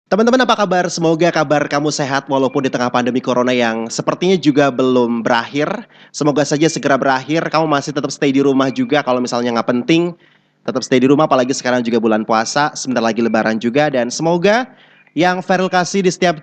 Teman-teman apa kabar? Semoga kabar kamu sehat walaupun di tengah pandemi corona yang sepertinya juga belum berakhir. Semoga saja segera berakhir. Kamu masih tetap stay di rumah juga kalau misalnya nggak penting. Tetap stay di rumah apalagi sekarang juga bulan puasa. Sebentar lagi lebaran juga. Dan semoga yang Feril kasih di setiap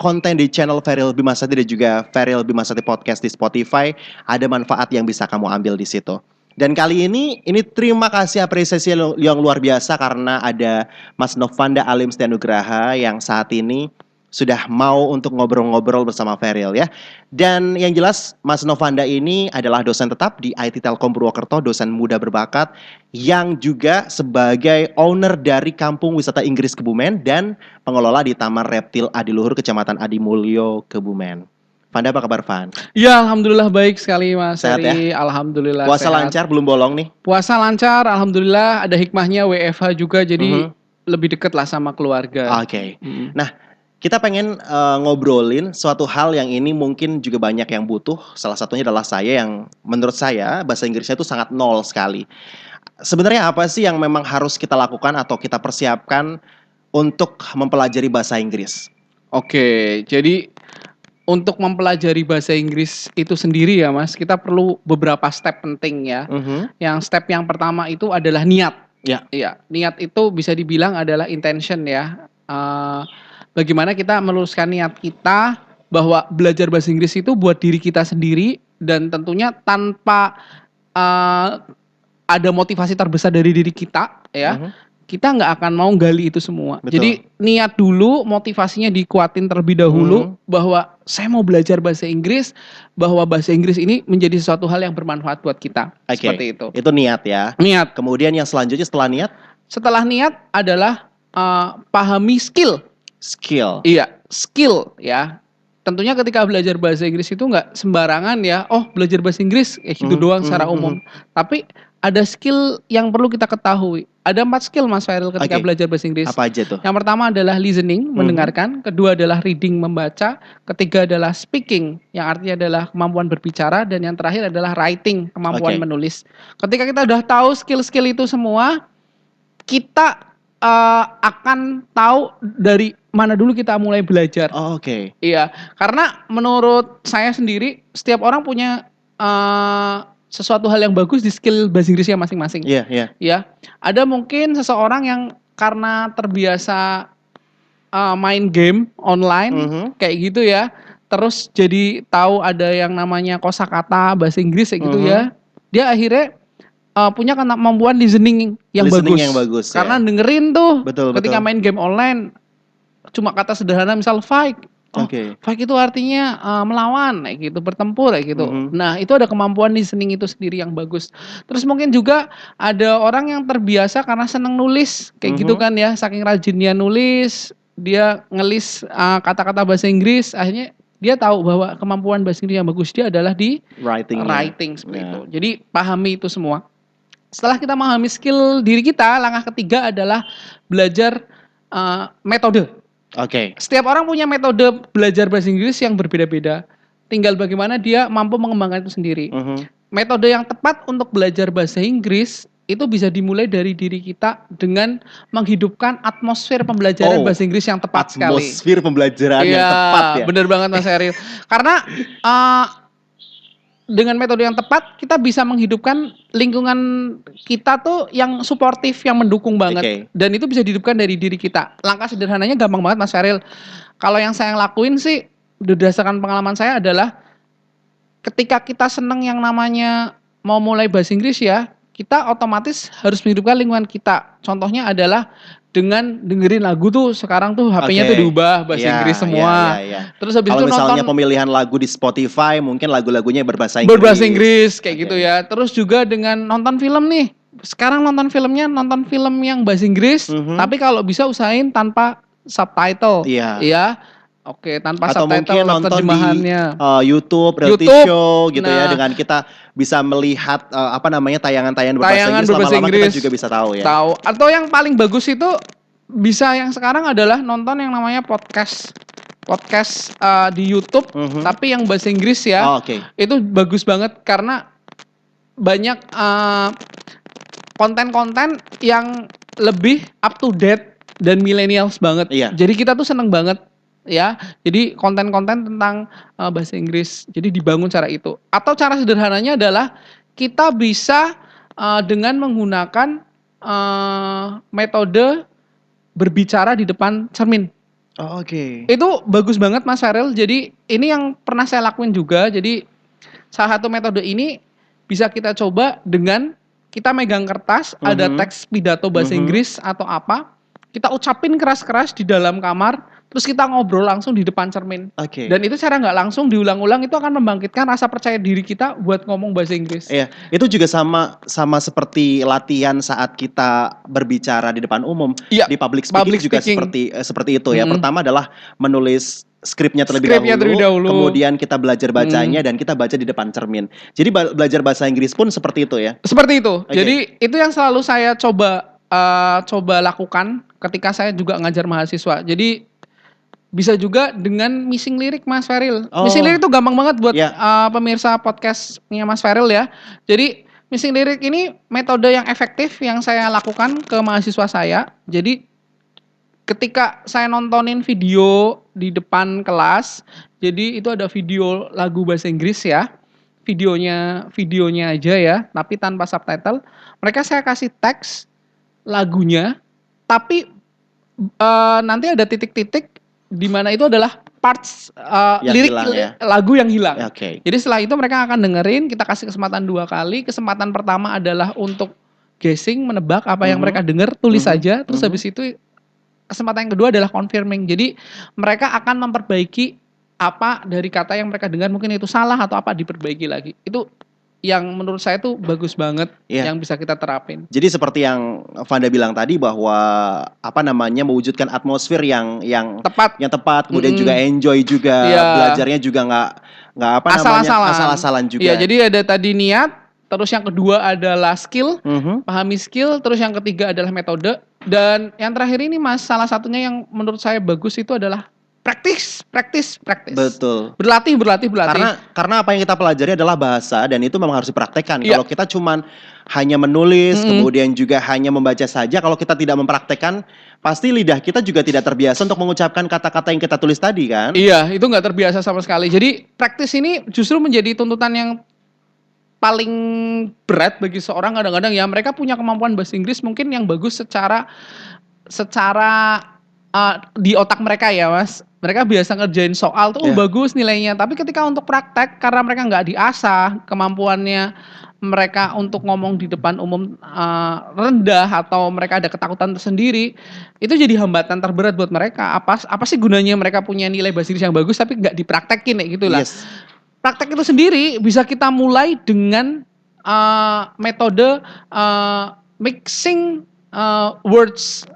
konten di channel Feril Bimasati dan juga Feril Bimasati Podcast di Spotify ada manfaat yang bisa kamu ambil di situ. Dan kali ini terima kasih apresiasi yang luar biasa karena ada Mas Novanda Alim Setianugraha yang saat ini sudah mau untuk ngobrol-ngobrol bersama Feril ya. Dan yang jelas Mas Novanda ini adalah dosen tetap di IT Telkom Purwokerto, dosen muda berbakat yang juga sebagai owner dari Kampung Wisata Inggris Kebumen dan pengelola di Taman Reptil Adiluhur Kecamatan Adimulyo Kebumen. Fanda apa kabar Van? Ya, alhamdulillah baik sekali Mas Sehat ya? Heri. Alhamdulillah Puasa sehat. lancar belum bolong nih? Puasa lancar, alhamdulillah ada hikmahnya WFH juga jadi lebih dekat lah sama keluarga. Oke. Nah, kita pengen ngobrolin suatu hal yang ini mungkin juga banyak yang butuh. Salah satunya adalah saya yang menurut saya bahasa Inggrisnya itu sangat nol sekali. Sebenarnya apa sih yang memang harus kita lakukan atau kita persiapkan untuk mempelajari bahasa Inggris? Oke, jadi untuk mempelajari bahasa Inggris itu sendiri ya Mas, kita perlu beberapa step penting ya. Yang step yang pertama itu adalah niat. Ya. Iya, niat itu bisa dibilang adalah intention ya. Bagaimana kita meluruskan niat kita bahwa belajar bahasa Inggris itu buat diri kita sendiri dan tentunya tanpa ada motivasi terbesar dari diri kita ya. Kita nggak akan mau gali itu semua. Betul. Jadi niat dulu, motivasinya dikuatin terlebih dahulu bahwa saya mau belajar bahasa Inggris, bahwa bahasa Inggris ini menjadi sesuatu hal yang bermanfaat buat kita. Oke. Seperti itu. Itu niat ya. Niat. Kemudian yang selanjutnya setelah niat? Setelah niat adalah pahami skill. Skill. Iya, skill ya. Tentunya ketika belajar bahasa Inggris itu nggak sembarangan ya. Oh, belajar bahasa Inggris gitu doang secara umum. Tapi ada skill yang perlu kita ketahui. Ada 4 skill Mas Feril ketika belajar bahasa Inggris. Apa aja tuh? Yang pertama adalah listening, mendengarkan. Kedua adalah reading, membaca. Ketiga adalah speaking, yang artinya adalah kemampuan berbicara. Dan yang terakhir adalah writing, kemampuan menulis. Ketika kita udah tahu skill-skill itu semua, kita akan tahu dari mana dulu kita mulai belajar. Oh, oke. Iya, karena menurut saya sendiri, setiap orang punya sesuatu hal yang bagus di skill bahasa Inggrisnya masing-masing. Iya, iya. Ya, ada mungkin seseorang yang karena terbiasa main game online kayak gitu ya, terus jadi tahu ada yang namanya kosakata bahasa Inggris kayak gitu ya, dia akhirnya punya kemampuan listening yang bagus. Karena dengerin tuh ketika main game online, cuma kata sederhana misal fight. Fight itu artinya melawan kayak gitu, bertempur kayak gitu. Nah, itu ada kemampuan listening itu sendiri yang bagus. Terus mungkin juga ada orang yang terbiasa karena seneng nulis kayak gitu kan ya, saking rajinnya nulis, dia ngelis kata-kata bahasa Inggris, akhirnya dia tahu bahwa kemampuan bahasa Inggris yang bagus dia adalah di writing seperti itu. Jadi pahami itu semua. Setelah kita memahami skill diri kita, langkah ketiga adalah belajar metode. Setiap orang punya metode belajar bahasa Inggris yang berbeda-beda. Tinggal bagaimana dia mampu mengembangkan itu sendiri. Metode yang tepat untuk belajar bahasa Inggris itu bisa dimulai dari diri kita dengan menghidupkan atmosfer pembelajaran bahasa Inggris yang tepat sekali. Atmosfer pembelajaran yang tepat ya. Bener banget Mas Eril. Karena dengan metode yang tepat kita bisa menghidupkan lingkungan kita tuh yang suportif, yang mendukung banget. Dan itu bisa dihidupkan dari diri kita. Langkah sederhananya gampang banget Mas Feril. Kalau yang saya lakuin sih berdasarkan pengalaman saya adalah ketika kita seneng yang namanya mau mulai bahasa Inggris ya, kita otomatis harus menghidupkan lingkungan kita. Contohnya adalah dengan dengerin lagu tuh sekarang tuh HP-nya tuh diubah bahasa Inggris semua. Terus habis itu misalnya nonton pemilihan lagu di Spotify mungkin lagu-lagunya berbahasa Inggris. Berbahasa Inggris kayak gitu ya. Terus juga dengan nonton film nih. Sekarang nonton filmnya nonton film yang bahasa Inggris, tapi kalau bisa usahain tanpa subtitle. Iya. Oke, tanpa atau subtitle mungkin nonton terjemahannya di YouTube, reality show gitu ya, dengan kita bisa melihat tayangan-tayangan berbahasa Inggris, lama-lama kita juga bisa tahu ya. Tahu. Atau yang paling bagus itu bisa yang sekarang adalah nonton yang namanya podcast di YouTube, tapi yang bahasa Inggris ya. Itu bagus banget karena banyak konten-konten yang lebih up to date dan millennials banget. Iya. Jadi kita tuh seneng banget ya. Jadi konten-konten tentang bahasa Inggris. Jadi dibangun cara itu. Atau cara sederhananya adalah kita bisa dengan menggunakan metode berbicara di depan cermin. Oh, oke. Itu bagus banget Mas Farel. Jadi ini yang pernah saya lakuin juga. Jadi salah satu metode ini bisa kita coba dengan kita megang kertas, ada teks pidato bahasa Inggris atau apa, kita ucapin keras-keras di dalam kamar, terus kita ngobrol langsung di depan cermin. Oke. Dan itu secara nggak langsung diulang-ulang itu akan membangkitkan rasa percaya diri kita buat ngomong bahasa Inggris. Iya, itu juga sama seperti latihan saat kita berbicara di depan umum. Iya, Di public speaking juga seperti itu ya. Pertama adalah menulis skripnya terlebih dahulu, kemudian kita belajar bacanya dan kita baca di depan cermin. Jadi belajar bahasa Inggris pun seperti itu ya. Seperti itu. Okay. Jadi itu yang selalu saya coba lakukan ketika saya juga ngajar mahasiswa. Jadi bisa juga dengan missing lirik Mas Faril. Missing lirik itu gampang banget buat pemirsa podcastnya Mas Faril ya. Jadi missing lirik ini metode yang efektif yang saya lakukan ke mahasiswa saya. Jadi ketika saya nontonin video di depan kelas, jadi itu ada video lagu bahasa Inggris ya. Videonya aja ya, tapi tanpa subtitle. Mereka saya kasih teks lagunya, tapi nanti ada titik-titik di mana itu adalah parts lirik lagu yang hilang. Okay. Jadi setelah itu mereka akan dengerin, kita kasih kesempatan 2 kali. Kesempatan pertama adalah untuk guessing, menebak apa yang mereka dengar, tulis saja. Terus habis itu kesempatan yang kedua adalah confirming. Jadi mereka akan memperbaiki apa dari kata yang mereka dengar, mungkin itu salah atau apa diperbaiki lagi. Itu yang menurut saya tuh bagus banget yang bisa kita terapin. Jadi seperti yang Vanda bilang tadi bahwa mewujudkan atmosfer yang tepat, kemudian juga enjoy juga, belajarnya juga nggak asal-asalan juga. Iya, jadi ada tadi niat, terus yang kedua adalah skill, pahami skill, terus yang ketiga adalah metode, dan yang terakhir ini Mas, salah satunya yang menurut saya bagus itu adalah practice. Betul. Berlatih. Karena apa yang kita pelajari adalah bahasa dan itu memang harus dipraktekkan. Kalau kita cuman hanya menulis, kemudian juga hanya membaca saja, kalau kita tidak mempraktekkan, pasti lidah kita juga tidak terbiasa untuk mengucapkan kata-kata yang kita tulis tadi kan? Iya, itu nggak terbiasa sama sekali. Jadi practice ini justru menjadi tuntutan yang paling berat bagi seorang. Kadang-kadang ya mereka punya kemampuan bahasa Inggris mungkin yang bagus secara di otak mereka ya Mas. Mereka biasa ngerjain soal tuh bagus nilainya. Tapi ketika untuk praktek, karena mereka nggak diasah kemampuannya mereka untuk ngomong di depan umum rendah atau mereka ada ketakutan tersendiri, itu jadi hambatan terberat buat mereka. Apa sih gunanya mereka punya nilai bahasa Inggris yang bagus tapi nggak dipraktekin kayak gitulah. Yes. Praktek itu sendiri bisa kita mulai dengan metode mixing words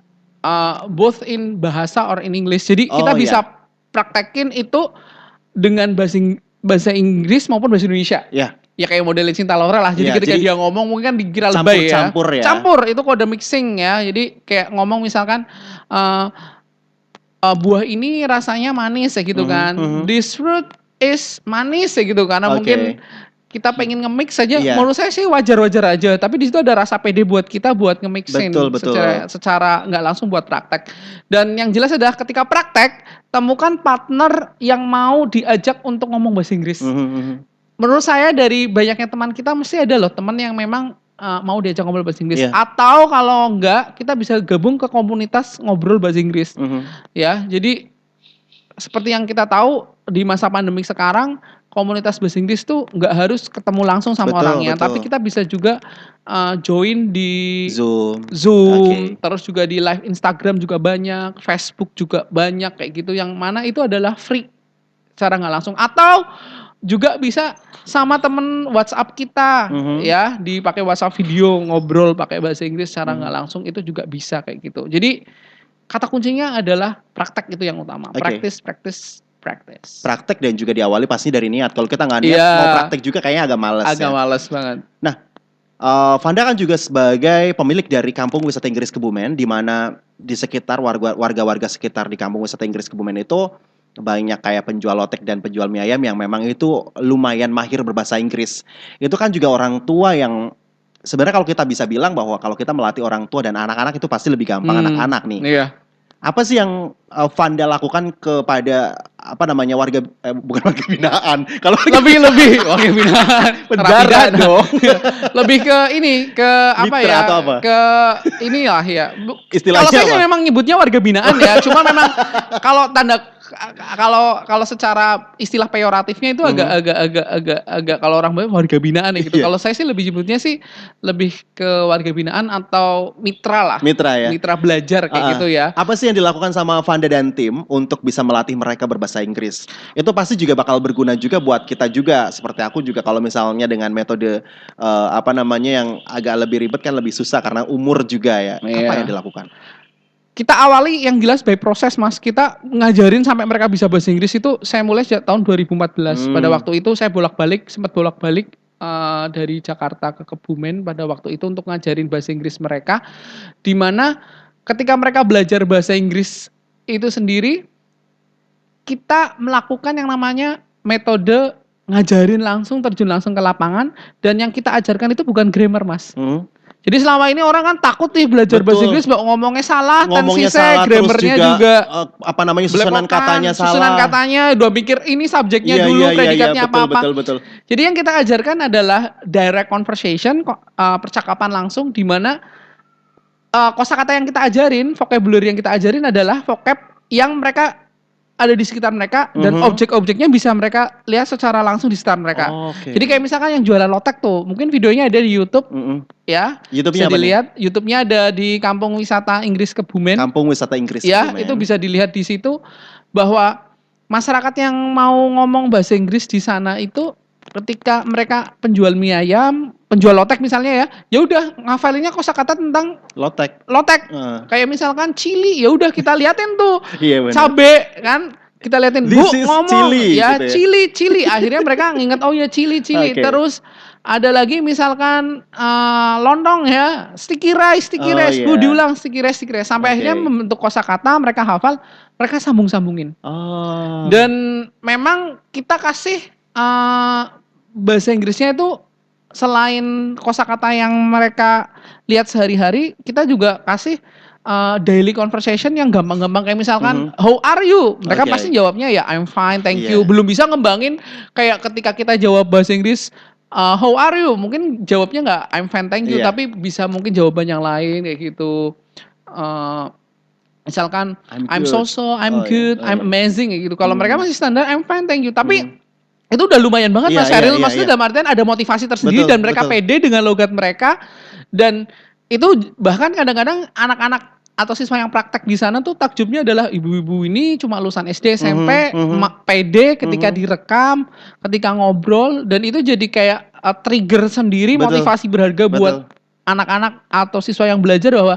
both in bahasa or in English. Jadi kita bisa praktekin itu dengan bahasa Inggris maupun bahasa Indonesia. Iya. Ya kayak modelin Cinta Laura lah. Jadi ketika dia ngomong mungkin kan dikira lebay ya. Campur itu kode mixing ya. Jadi kayak ngomong misalkan buah ini rasanya manis ya gitu kan. This fruit is manis ya gitu karena mungkin kita pengen nge-mix saja. Menurut saya sih wajar-wajar aja, tapi di situ ada rasa pede buat kita buat nge-mixin secara nggak langsung buat praktek. Dan yang jelas adalah ketika praktek, temukan partner yang mau diajak untuk ngomong bahasa Inggris. Menurut saya dari banyaknya teman kita mesti ada loh teman yang memang mau diajak ngobrol bahasa Inggris. Atau kalau enggak, kita bisa gabung ke komunitas ngobrol bahasa Inggris. Ya, jadi seperti yang kita tahu di masa pandemi sekarang, komunitas bahasa Inggris tuh nggak harus ketemu langsung sama orangnya, tapi kita bisa juga join di Zoom, terus juga di live Instagram juga banyak, Facebook juga banyak kayak gitu, yang mana itu adalah free secara nggak langsung, atau juga bisa sama temen WhatsApp kita ya, dipakai WhatsApp video ngobrol pakai bahasa Inggris secara nggak langsung, itu juga bisa kayak gitu. Jadi kata kuncinya adalah praktek, itu yang utama. Praktek dan juga diawali pasti dari niat. Kalau kita nggak niat mau praktek juga kayaknya agak malas. Males banget. Nah, Vanda kan juga sebagai pemilik dari Kampung Wisata Inggris Kebumen, di mana di sekitar warga-warga sekitar di Kampung Wisata Inggris Kebumen itu banyak kayak penjual lotek dan penjual mie ayam yang memang itu lumayan mahir berbahasa Inggris. Itu kan juga orang tua yang sebenarnya kalau kita bisa bilang bahwa kalau kita melatih orang tua dan anak-anak itu pasti lebih gampang anak-anak nih. Iya. Apa sih yang Vanda lakukan kepada warga bukan warga binaan. Kalau lebih warga binaan penjara dong. Lebih ke ini ke apa Mitra ya? atau apa? Ke inilah ya. Istilahnya Kalau saya sih apa? memang nyebutnya warga binaan ya. Cuma memang kalau kalau secara istilah peyoratifnya itu agak kalau orang bilang warga binaan ya gitu. Iya. Kalau saya sih lebih nyebutnya sih lebih ke warga binaan atau mitra lah. Mitra ya. Mitra belajar kayak gitu ya. Apa sih yang dilakukan sama Vanda dan tim untuk bisa melatih mereka berbahasa Inggris? Itu pasti juga bakal berguna juga buat kita juga. Seperti aku juga kalau misalnya dengan metode yang agak lebih ribet kan lebih susah karena umur juga ya. Iya. Apa yang dilakukan? Kita awali yang jelas by proses Mas. Kita ngajarin sampai mereka bisa bahasa Inggris itu saya mulai sejak tahun 2014. Pada waktu itu saya sempat bolak-balik dari Jakarta ke Kebumen pada waktu itu untuk ngajarin bahasa Inggris mereka. Di mana ketika mereka belajar bahasa Inggris itu sendiri, kita melakukan yang namanya metode ngajarin langsung, terjun langsung ke lapangan. Dan yang kita ajarkan itu bukan grammar Mas. Jadi selama ini orang kan takut nih belajar bahasa Inggris, ngomongnya salah, grammarnya juga susunan katanya salah. Susunan katanya, udah mikir ini subjeknya dulu, predikatnya apa-apa. Betul. Jadi yang kita ajarkan adalah direct conversation, percakapan langsung, di mana kosakata yang kita ajarin, vocabulary yang kita ajarin adalah vocab yang mereka ada di sekitar mereka dan objek-objeknya bisa mereka lihat secara langsung di sekitar mereka. Jadi kayak misalkan yang jualan lotek tuh, mungkin videonya ada di YouTube, ya. YouTube-nya bisa dilihat. YouTube-nya ada di Kampung Wisata Inggris Kebumen. Kampung Wisata Inggris ya, Kebumen. Itu bisa dilihat di situ bahwa masyarakat yang mau ngomong bahasa Inggris di sana itu ketika mereka penjual mie ayam, penjual lotek misalnya ya udah ngafalinnya kosakata tentang lotek. Kayak misalkan chili, ya udah kita liatin tuh. Cabe kan, kita liatin Bu ngomong chili, ya gitu ya. Chili. Akhirnya mereka nginget oh ya chili. Okay. Terus ada lagi misalkan lontong ya, sticky rice. Bu diulang sticky rice sampai akhirnya membentuk kosakata, mereka hafal, mereka sambung-sambungin. Dan memang kita kasih bahasa Inggrisnya itu selain kosakata yang mereka lihat sehari-hari, kita juga kasih daily conversation yang gampang-gampang kayak misalkan how are you? Mereka pasti jawabnya ya I'm fine, thank you. Belum bisa ngembangin kayak ketika kita jawab bahasa Inggris how are you? Mungkin jawabnya nggak I'm fine, thank you, tapi bisa mungkin jawaban yang lain kayak gitu. Misalkan I'm good, I'm amazing kayak gitu. Kalau mereka masih standar I'm fine, thank you. Tapi itu udah lumayan banget Mas Sheryl. Maksudnya dalam artian ada motivasi tersendiri dan mereka pede dengan logat mereka. Dan itu bahkan kadang-kadang anak-anak atau siswa yang praktek di sana tuh takjubnya adalah ibu-ibu ini cuma lulusan SD, SMP, pede ketika direkam, ketika ngobrol, dan itu jadi kayak trigger sendiri, motivasi berharga buat anak-anak atau siswa yang belajar bahwa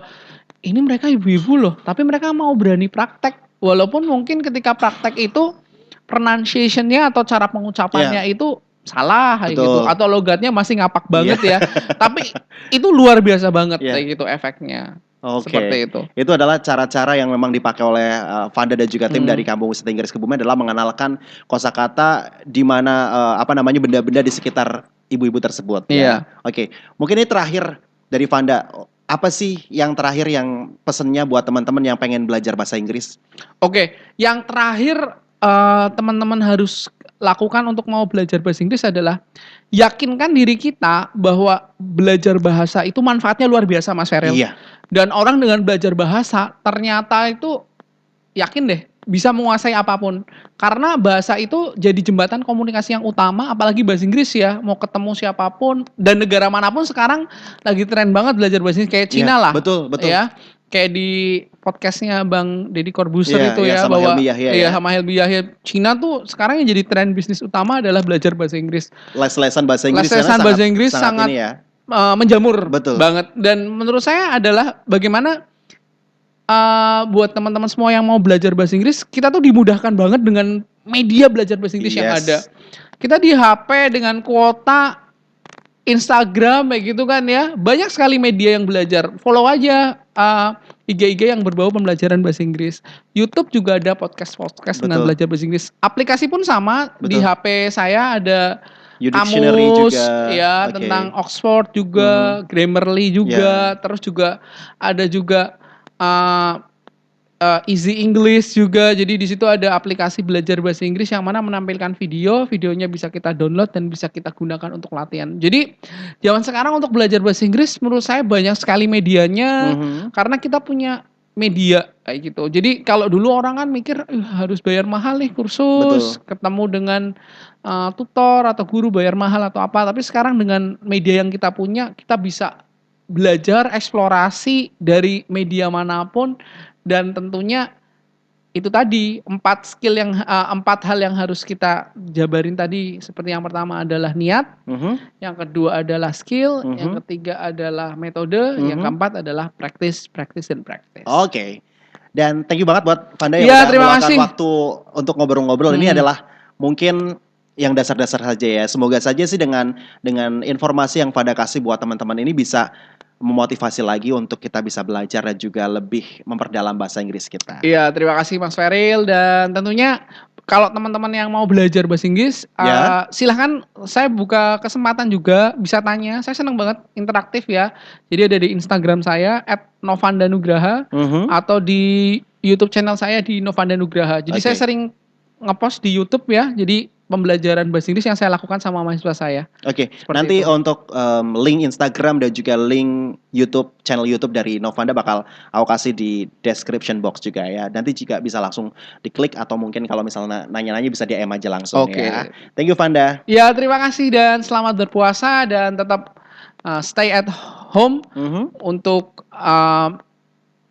ini mereka ibu-ibu loh, tapi mereka mau berani praktek. Walaupun mungkin ketika praktek itu pronunciation-nya atau cara pengucapannya itu salah gitu, atau logatnya masih ngapak banget ya. Tapi itu luar biasa banget kayak gitu efeknya. Seperti itu. Itu adalah cara-cara yang memang dipakai oleh Vanda dan juga tim dari Kampung Wisata Inggris Kebumen adalah mengenalkan kosakata di mana benda-benda di sekitar ibu-ibu tersebut. Oke. Mungkin ini terakhir dari Vanda. Apa sih yang terakhir yang pesennya buat teman-teman yang pengen belajar bahasa Inggris? Oke, yang terakhir teman-teman harus lakukan untuk mau belajar bahasa Inggris adalah yakinkan diri kita bahwa belajar bahasa itu manfaatnya luar biasa Mas Sheryl. Dan orang dengan belajar bahasa ternyata itu yakin deh bisa menguasai apapun. Karena bahasa itu jadi jembatan komunikasi yang utama, apalagi bahasa Inggris ya. Mau ketemu siapapun dan negara manapun sekarang lagi tren banget belajar bahasa Inggris, kayak Cina lah. Betul. Ya. Kayak di podcastnya Bang Deddy Corbuzier itu ya, bahwa sama Helmi Yahya, Cina tuh sekarang yang jadi tren bisnis utama adalah belajar bahasa Inggris. Les-lesan bahasa Inggris sangat menjamur banget. Dan menurut saya adalah bagaimana buat teman-teman semua yang mau belajar bahasa Inggris, kita tuh dimudahkan banget dengan media belajar bahasa Inggris yang ada. Kita di HP dengan kuota Instagram kayak gitu kan ya, banyak sekali media yang belajar. Follow aja IG-IG yang berbau pembelajaran bahasa Inggris. YouTube juga ada podcast dengan belajar bahasa Inggris. Aplikasi pun sama. Di HP saya ada Kamus juga, tentang Oxford juga, Grammarly juga, terus juga ada juga Easy English juga. Jadi di situ ada aplikasi belajar bahasa Inggris yang mana menampilkan videonya bisa kita download dan bisa kita gunakan untuk latihan. Jadi zaman sekarang untuk belajar bahasa Inggris menurut saya banyak sekali medianya karena kita punya media kayak gitu. Jadi kalau dulu orang kan mikir harus bayar mahal nih kursus, ketemu dengan tutor atau guru bayar mahal atau apa. Tapi sekarang dengan media yang kita punya, kita bisa belajar eksplorasi dari media manapun. Dan tentunya itu tadi 4 hal yang harus kita jabarin tadi. Seperti yang pertama adalah niat, yang kedua adalah skill, yang ketiga adalah metode, yang keempat adalah practice dan practice. Oke. Dan thank you banget buat Vanda yang udah meluangkan waktu untuk ngobrol-ngobrol. Ini adalah mungkin yang dasar-dasar saja ya. Semoga saja sih dengan informasi yang Vanda kasih buat teman-teman ini bisa memotivasi lagi untuk kita bisa belajar dan juga lebih memperdalam bahasa Inggris kita. Iya, terima kasih Mas Feril, dan tentunya kalau teman-teman yang mau belajar bahasa Inggris, silahkan saya buka kesempatan juga bisa tanya. Saya senang banget interaktif ya. Jadi ada di Instagram saya @novandanugraha atau di YouTube channel saya di Novanda Nugraha. Jadi saya sering ngepost di YouTube ya. Jadi pembelajaran bahasa Inggris yang saya lakukan sama mahasiswa saya. Oke, nanti untuk link Instagram dan juga link YouTube, channel YouTube dari Novanda bakal aku kasih di description box juga ya. Nanti jika bisa langsung diklik atau mungkin kalau misalnya nanya-nanya bisa DM aja langsung ya. Thank you Vanda. Ya, terima kasih dan selamat berpuasa dan tetap stay at home untuk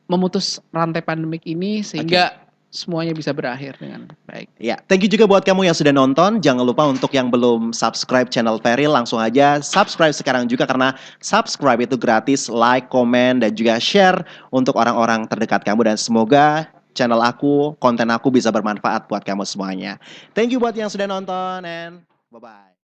memutus rantai pandemik ini sehingga semuanya bisa berakhir dengan baik. Ya, thank you juga buat kamu yang sudah nonton. Jangan lupa untuk yang belum subscribe channel Feril, langsung aja subscribe sekarang juga karena subscribe itu gratis, like, komen, dan juga share untuk orang-orang terdekat kamu. Dan semoga channel aku, konten aku bisa bermanfaat buat kamu semuanya. Thank you buat yang sudah nonton and bye-bye.